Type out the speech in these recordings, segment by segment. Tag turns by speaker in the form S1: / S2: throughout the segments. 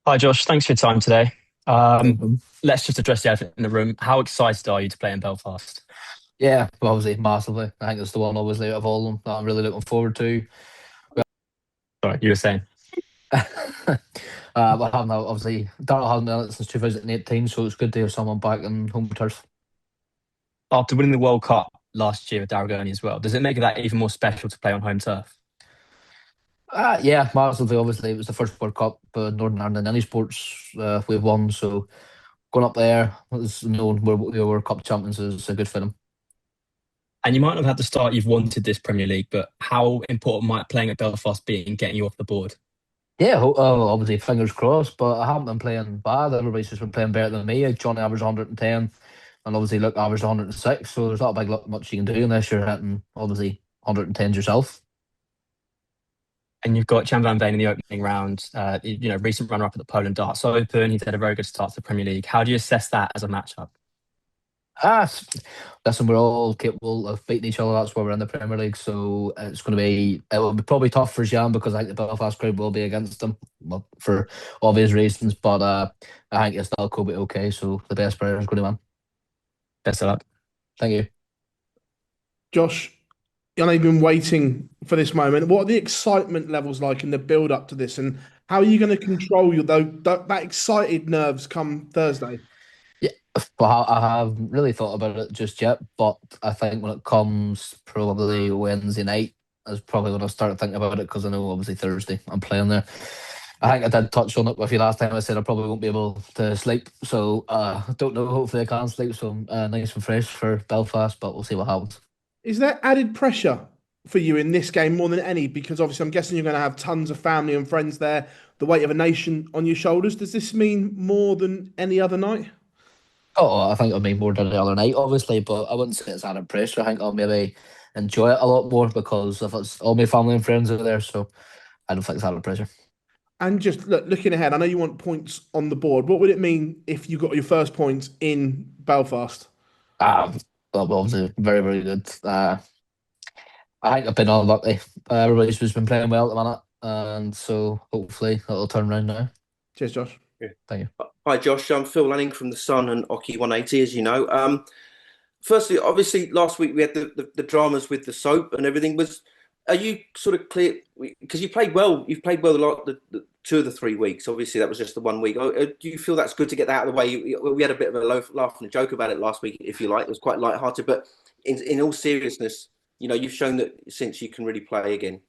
S1: Hi, Josh. Thanks for your time today.
S2: No
S1: Um,
S2: problem.
S1: let's just address the elephant in the room. How excited are you to play in Belfast?
S2: Yeah, well, obviously, massively. I think it's the one, obviously, out of all of them that I'm really looking forward to.
S1: Sorry, you were saying.
S2: But I haven't, obviously, Darrell hasn't done it since 2018, so it's good to have someone back in home turf.
S1: After winning the World Cup last year with Darragoni as well, does it make that even more special to play on home turf?
S2: Yeah, massively, obviously. It was the first World Cup Northern Ireland in any sports we've won, so going up there, was known we were Cup champions is a good feeling.
S1: And you might not have had the start you've wanted this Premier League, but how important might playing at Belfast be in getting you off the board?
S2: Yeah, obviously, fingers crossed, but I haven't been playing bad. Everybody's just been playing better than me. Johnny averaged 110, and obviously, look, averaged 106, so there's not a big much you can do unless you're hitting, obviously, 110s yourself.
S1: And you've got Chan Van Veen in the opening round, recent runner-up at the Poland Darts Open. He's had a very good start to the Premier League. How do you assess that as a matchup?
S2: Ah, listen, we're all capable of beating each other. That's why we're in the Premier League. So it will be probably tough for Jan because I think the Belfast crowd will be against him, well, for obvious reasons. But I think it still could be okay. So the best player is going to win.
S1: Best of luck.
S2: Thank you.
S3: Josh, I know you've been waiting for this moment. What are the excitement levels like in the build up to this, and how are you going to control that excited nerves come Thursday?
S2: Yeah, well, I haven't really thought about it just yet, but I think when it comes probably Wednesday night, is probably when I start thinking about it because I know obviously Thursday I'm playing there. I think I did touch on it with you last time. I said I probably won't be able to sleep, so I don't know. Hopefully, I can sleep, so I'm nice and fresh for Belfast, but we'll see what happens.
S3: Is there added pressure for you in this game more than any? Because obviously, I'm guessing you're going to have tons of family and friends there, the weight of a nation on your shoulders. Does this mean more than any other night?
S2: Oh, I think it'll be more than the other night, obviously, but I wouldn't say it's added pressure. I think I'll maybe enjoy it a lot more because if it's all my family and friends are there, so I don't think it's added pressure.
S3: And just looking ahead, I know you want points on the board. What would it mean if you got your first points in Belfast?
S2: Ah, well, obviously, very, very good. I think I've been unlucky. Everybody's just been playing well at the minute, and so hopefully it'll turn around now.
S3: Cheers, Josh.
S4: Yeah.
S2: Thank you.
S4: Hi, Josh. I'm Phil Lanning from The Sun and Oki 180, as you know. Firstly, obviously, last week we had the dramas with the soap and everything. Are you sort of clear? Because you played well. You've played well a lot, the 2 of the 3 weeks. Obviously, that was just the one week. Do you feel that's good to get that out of the way? We had a bit of a laugh and a joke about it last week, if you like. It was quite light-hearted. But in all seriousness, you've shown that since you can really play again.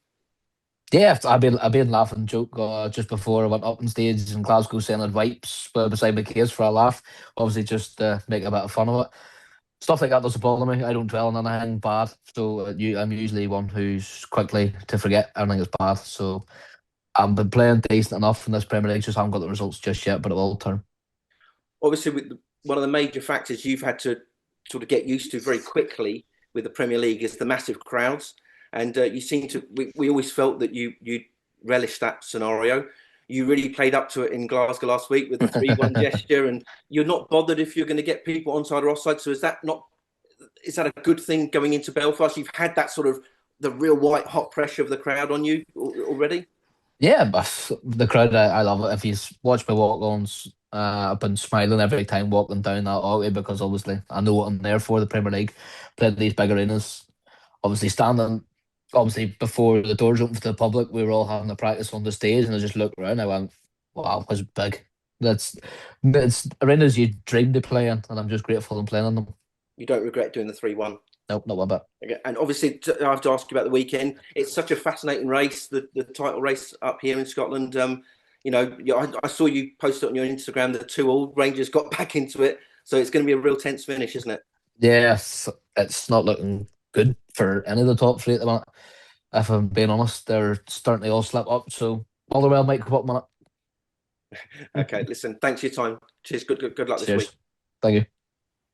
S2: Yeah, I've been laughing joke just before I went up on stage in Glasgow saying I'd wipes beside my case for a laugh. Obviously, just make a bit of fun of it. Stuff like that doesn't bother me. I don't dwell on anything bad. So I'm usually one who's quickly to forget everything that's bad. So I've been playing decent enough in this Premier League. Just haven't got the results just yet, but it will turn.
S4: Obviously, one of the major factors you've had to sort of get used to very quickly with the Premier League is the massive crowds, and you seem to. We always felt that you relished that scenario. You really played up to it in Glasgow last week with the 3-1 gesture, and you're not bothered if you're going to get people onside or offside. So is that a good thing going into Belfast? You've had that sort of the real white hot pressure of the crowd on you already.
S2: Yeah, but the crowd, I love it. If you watch my walk-ons, I've been smiling every time walking down that hallway because obviously I know what I'm there for, the Premier League, playing these big arenas. Obviously, standing, obviously, before the doors open for the public, we were all having a practice on the stage and I just looked around. I went, wow, that's big. It's arenas you dreamed of playing, and I'm just grateful I'm playing on them.
S4: You don't regret doing the 3-1.
S2: Nope, not one bit.
S4: Okay. And obviously, I have to ask you about the weekend. It's such a fascinating race, the title race up here in Scotland. I saw you post it on your Instagram. The 2-2 Rangers got back into it, so it's going to be a real tense finish, isn't it?
S2: Yes, it's not looking good for any of the top three at the minute. If I'm being honest, they're starting to all slip up. So Motherwell might come up a minute.
S4: Okay, listen. Thanks for your time. Cheers. Good luck this week.
S2: Cheers. Thank you.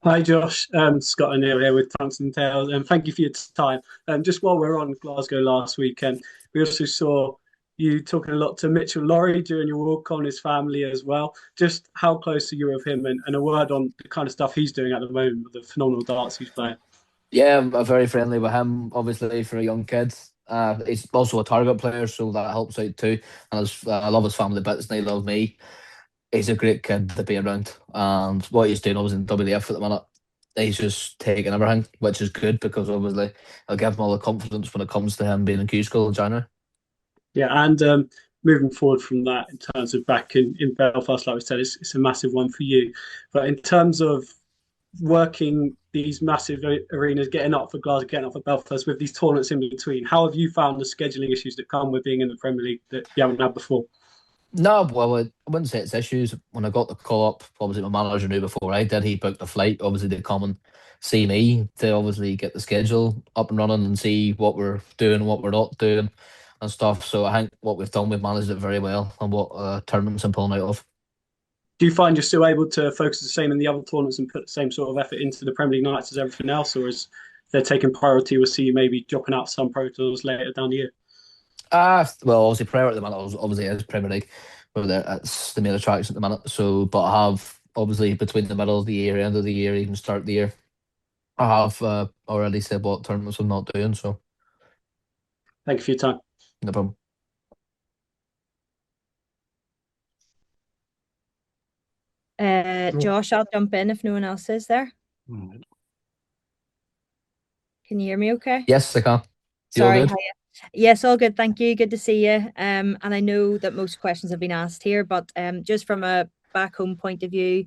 S5: Hi Josh, Scott O'Neill here with Tungsten Tales, and thank you for your time. Just while we were on Glasgow last weekend, we also saw you talking a lot to Mitchell Laurie during your walk on his family as well. Just how close are you with him, and a word on the kind of stuff he's doing at the moment with the phenomenal darts he's playing.
S2: Yeah, I'm very friendly with him, obviously, for a young kid. He's also a target player, so that helps out too. And I love his family bits, and they love me. He's a great kid to be around, and what he's doing obviously in WF at the minute, he's just taking everything, which is good because obviously I'll give him all the confidence when it comes to him being in Q school in January.
S5: Yeah, and moving forward from that, in terms of back in Belfast, like we said, it's a massive one for you. But in terms of working these massive arenas, getting up for Glasgow, getting up for Belfast, with these tournaments in between, how have you found the scheduling issues that come with being in the Premier League that you haven't had before?
S2: No, well, I wouldn't say it's issues. When I got the call up, obviously my manager knew before I did. He booked a flight, obviously, to come and see me to obviously get the schedule up and running and see what we're doing, what we're not doing, and stuff. So I think what we've done, we've managed it very well, and what tournaments I'm pulling out of.
S5: Do you find you're still able to focus the same in the other tournaments and put the same sort of effort into the Premier League nights as everything else, or is they're taking priority? We'll see you maybe dropping out some pro tours later down the year.
S2: Well, obviously, prior at the minute, obviously, is Premier League, but it's the main attraction at the minute. So, but I have obviously between the middle of the year, end of the year, even start of the year, I have already said what tournaments I'm not doing. So,
S5: Thank you for your time.
S2: no problem.
S6: Josh, I'll jump in if no one else is there. Can you hear me okay?
S2: Yes, I can. You all
S6: Sorry.
S2: good?
S6: Hiya. Yes, all good. Thank you. Good to see you. And I know that most questions have been asked here, but just from a back home point of view,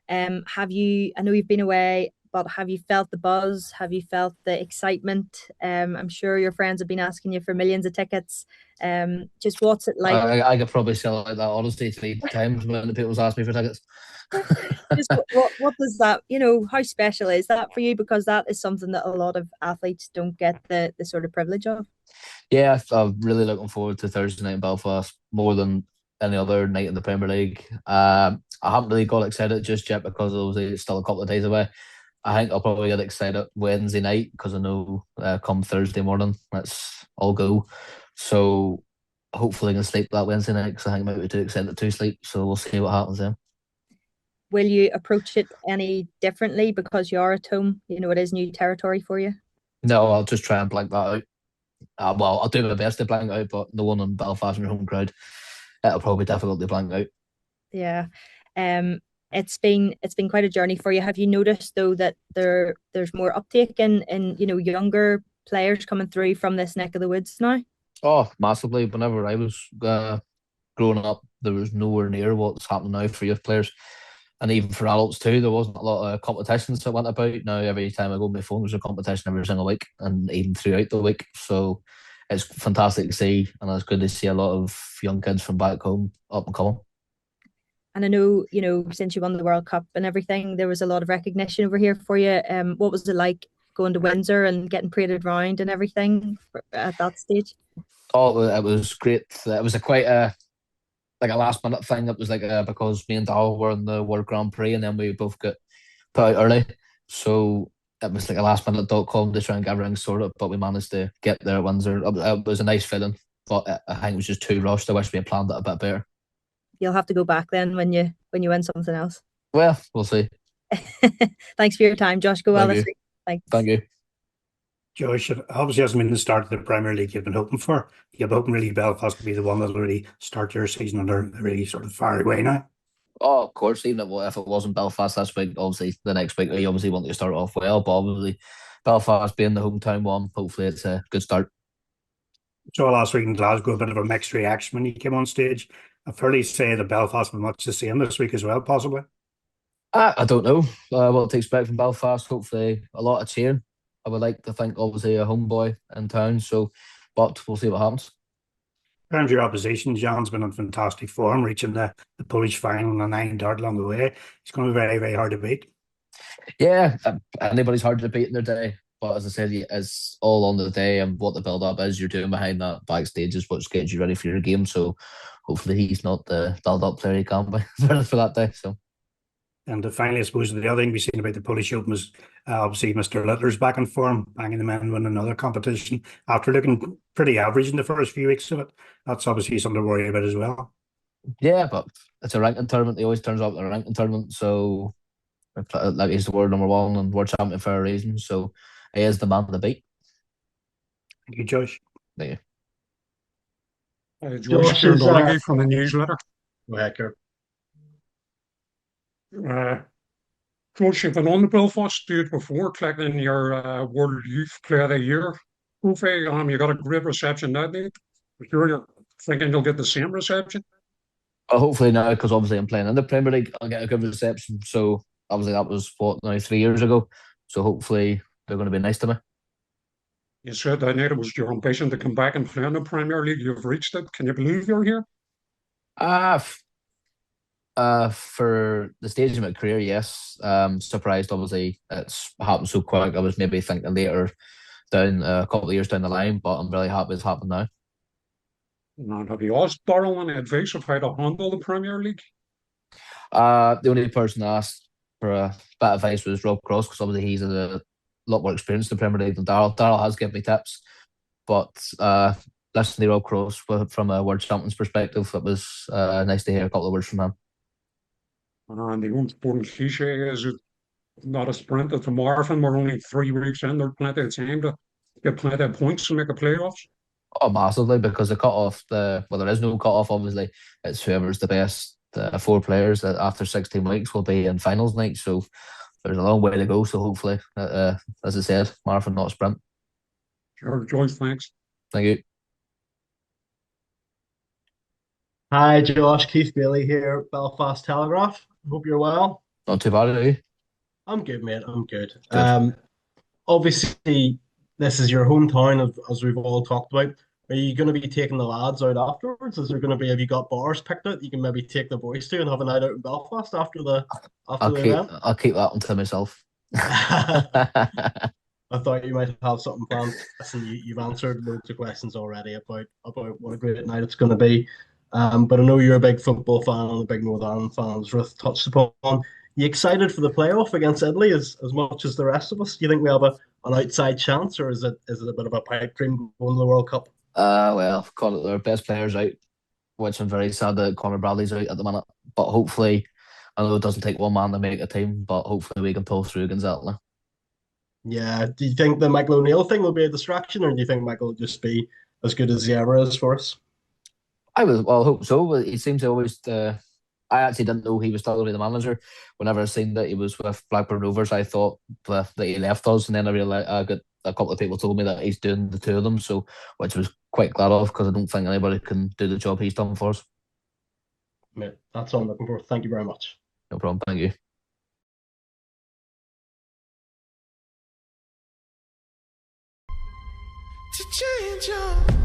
S6: have you, I know you've been away, but have you felt the buzz? Have you felt the excitement? I'm sure your friends have been asking you for millions of tickets. Just what's it like?
S2: I could probably sell it like that honestly 3 times when the people's asked me for tickets.
S6: Just what does that, how special is that for you? Because that is something that a lot of athletes don't get the sort of privilege of.
S2: Yeah, I'm really looking forward to Thursday night in Belfast more than any other night in the Premier League. I haven't really got excited just yet because obviously it's still a couple of days away. I think I'll probably get excited Wednesday night because I know come Thursday morning let's all go. So hopefully I can sleep that Wednesday night because I think I might be too excited to sleep. So we'll see what happens then.
S6: Will you approach it any differently because you are at home? It is new territory for you.
S2: No, I'll just try and blank that out. Well, I'll do my best to blank out, but the one in Belfast in your home crowd, it'll probably be difficult to blank out.
S6: Yeah. It's been quite a journey for you. Have you noticed though that there's more uptake in younger players coming through from this neck of the woods now?
S2: Oh, massively. Whenever I was growing up, there was nowhere near what's happening now for youth players. And even for adults too, there wasn't a lot of competitions that went about. Now every time I go on my phone, there's a competition every single week and even throughout the week. So it's fantastic to see, and it's good to see a lot of young kids from back home up and coming.
S6: And I know, since you won the World Cup and everything, there was a lot of recognition over here for you. What was it like going to Windsor and getting paraded round and everything at that stage?
S2: Oh, it was great. It was a quite a like a last minute thing. It was like because me and Dal were in the World Grand Prix, and then we both got put out early. So it was like a lastminute.com to try and get everything sorted, but we managed to get there at Windsor. It was a nice feeling, but I think it was just too rushed. I wish we had planned it a bit better.
S6: You'll have to go back then when you win something else.
S2: Well, we'll see.
S6: Thanks for your time, Josh. Go well this week. Thanks.
S2: Thank you.
S7: Josh, it obviously hasn't been the start of the Premier League you've been hoping for. You've been hoping really Belfast to be the one that'll really start your season under really sort of far away now.
S2: Oh, of course, even if it wasn't Belfast this week, obviously the next week we obviously want to start off well, but obviously Belfast being the hometown one, hopefully it's a good start.
S7: So last week in Glasgow, a bit of a mixed reaction when you came on stage. I've heard you say that Belfast was much the same this week as well, possibly.
S2: I don't know what to expect from Belfast. Hopefully a lot of cheering. I would like to think obviously a homeboy in town, but we'll see what happens.
S7: In terms of your opposition, John's been in fantastic form, reaching the Polish final on a 9 dart along the way. It's going to be very, very hard to beat.
S2: Yeah, anybody's hard to beat in their day. But as I said, it's all on the day and what the build up is you're doing behind that backstage is what gets you ready for your game. So hopefully he's not the build up player he can be for that day. So.
S7: And finally, I suppose the other thing we've seen about the Polish Open was obviously Mr. Littler's back in form, banging the men win another competition after looking pretty average in the first few weeks of it. That's obviously something to worry about as well.
S2: Yeah, but it's a ranking tournament. He always turns up at a ranking tournament. So, like, he's the world number one and world champion for a reason. So, he is the man to beat.
S7: Thank you, Josh.
S2: Thank you.
S8: George Gallagher from the newsletter. Go ahead, Kurt. Uh, George, you've been on the Belfast stage before, collecting your World Youth Player of the Year trophy. You got a great reception that night. I'm sure you're thinking you'll get the same reception.
S2: Hopefully now, because obviously I'm playing in the Premier League, I'll get a good reception. So obviously that was what now 3 years ago. So hopefully they're going to be nice to me.
S8: You said that night it was your ambition to come back and play in the Premier League. You've reached it. Can you believe you're here?
S2: Uh, f- for the stage of my career, yes. Surprised, obviously, it's happened so quick. I was maybe thinking later down a couple of years down the line, but I'm really happy it's happened now.
S8: And have you asked Darrell any advice of how to handle the Premier League?
S2: The only person I asked for a bit of advice was Rob Cross, because obviously he's a lot more experienced in the Premier League than Darrell. Darrell has given me tips, but listening to Rob Cross from a World Champions perspective, it was nice to hear a couple of words from him.
S8: And the important cliche is it's not a sprint, it's a marathon. We're only 3 weeks in. There's plenty of time to get plenty of points to make the playoffs.
S2: Oh, massively, because the cut off, there is no cut off, obviously. It's whoever's the best four players that after 16 weeks will be in finals night. So there's a long way to go. So hopefully, as I said, marathon, not a sprint.
S8: Sure, Joyce, thanks.
S2: Thank you.
S9: Hi, Josh. Keith Bailey here, Belfast Telegraph. Hope you're well.
S2: Not too bad, are you?
S9: I'm good, mate. I'm good.
S2: Good.
S9: Obviously, this is your hometown, as we've all talked about. Are you going to be taking the lads out afterwards? Is there going to be, have you got bars picked out that you can maybe take the boys to and have a night out in Belfast after the event?
S2: I'll keep that one to myself.
S9: I thought you might have something planned. Listen, you've answered loads of questions already about what a great night it's going to be. But I know you're a big football fan and a big Northern Ireland fan, as Ruth touched upon. You excited for the playoff against Italy as much as the rest of us? Do you think we have an outside chance, or is it a bit of a pipe dream going to the World Cup?
S2: Well, call it their best players out, which I'm very sad that Conor Bradley's out at the minute. But hopefully, I know it doesn't take one man to make a team, but hopefully we can pull through against Italy.
S9: Yeah. Do you think the Michael O'Neill thing will be a distraction, or do you think Michael will just be as good as he ever is for us?
S2: I hope so. But he seems to always. I actually didn't know he was still going to be the manager. Whenever I seen that he was with Blackburn Rovers, I thought that he left us, and then I realized I got a couple of people told me that he's doing the two of them. So, which I was quite glad of, because I don't think anybody can do the job he's done for us.
S9: Mate, that's all I'm looking for. Thank you very much.
S2: No problem. Thank you.
S10: To change your